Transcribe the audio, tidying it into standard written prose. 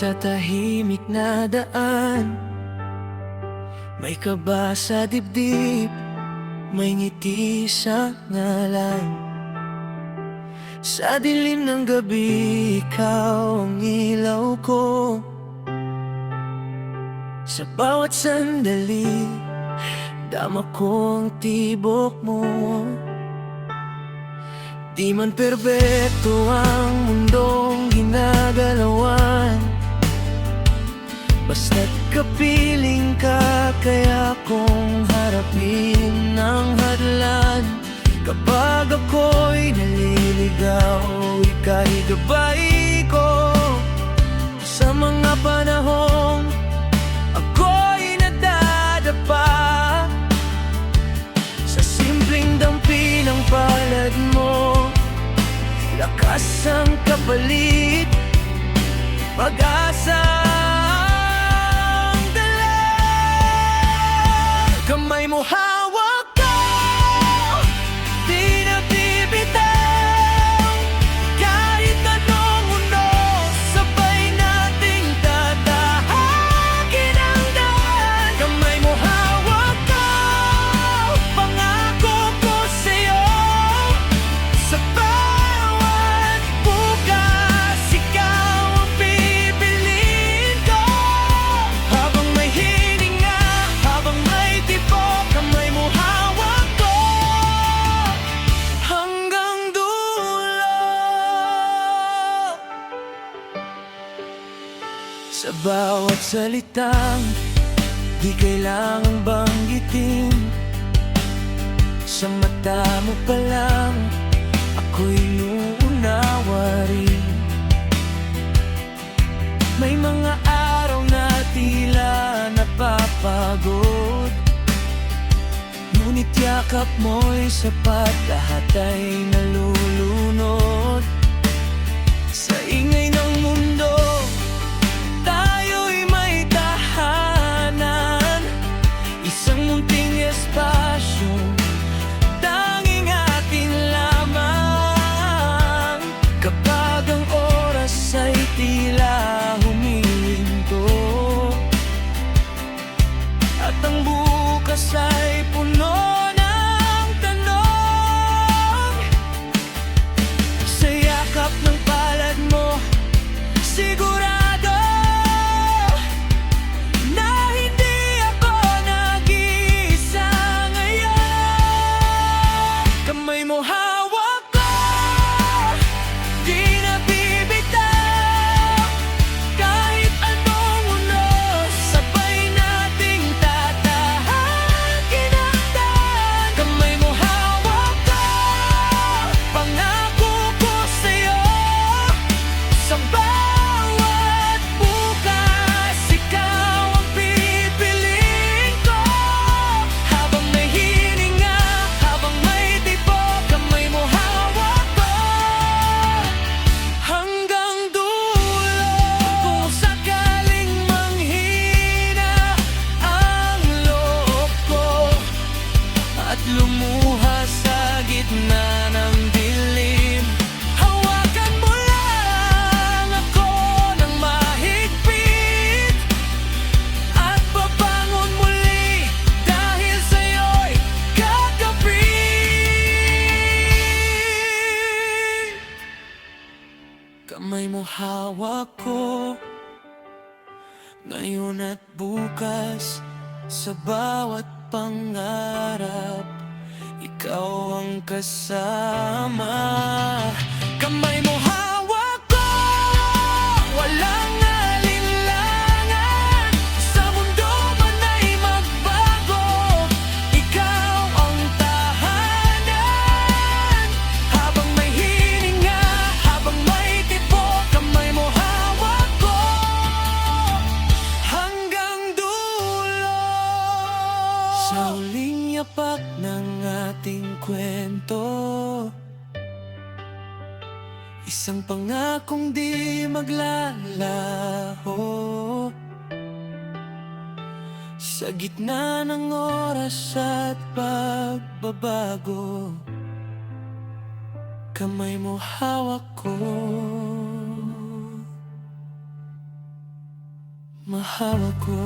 Sa tahimik na daan, may kaba sa dibdib, may ngiti sa ngalan. Sa dilim ng gabi, ikaw ang ilaw ko. Sa bawat sandali, dama ko ang tibok mo. Di man perpekto ang mundong ginagalawan, basta't kapiling ka, kaya kong harapin ang hadlan. Kapag ako'y naliligaw, ika'y gabay ko. Sa mga panahong ako'y nadadapa, sa simpleng dampi ng palad mo, lakas ang kapalit, pag-asa ang dala. Kamay mo hawak ko, di na bibitaw. Kahit anong mundo, sabay nating tatahakin ang daan. Kamay mo hawak ko, pangako ko sa'yo. Sa bawat bukas, ikaw ang pipiliin ko. Habang may hininga, habang may tibok, kamay mo hawak ko hanggang dulo. Sa bawat salitang di kailangang banggitin, sa mata mo pa lang ako'y nuunawa rin. May mga araw na tila napapagod, ngunit yakap mo'y sapat, lahat ay nalulunod. Sa ingay ng mundo, tayo'y may tahanan, isang munting espasyo, tanging atin lamang. Kapag ang oras ay tila humihinto, at ang bukas ay puno ng tanong, sa yakap ng palad mo, sigurado na hindi ako nag-iisa ngayon. Kamay mo hawak ko, di na bibitaw. Kahit anong unos, sabay nating tatahakin ang daan. Kamay mo hawak ko, pangako ko sa'yo. Sa bawat bukas, ikaw ang pipiliin ko. Habang may hininga, habang may tibok, kamay mo hawak ko hanggang dulo. Kung sakaling manghina ang loob ko at lumuha sa gitna ng dilim, hawakan mo lang ako ng mahigpit at babangon muli, dahil sa'yo'y kagabi. Kamay mo hawak ko, ngayon at bukas, sa bawat pangarap, ikaw ang kasama. Kamay mo hawak ko, walang alinlangan. Sa mundo man ay magbago, ikaw ang tahanan. Habang may hininga, habang may tibok, kamay mo hawak ko hanggang dulo. Sa huling yapak ng ating kwento, isang pangakong di maglalaho. Sa gitna ng oras at pagbabago, kamay mo hawak ko. mahal ko.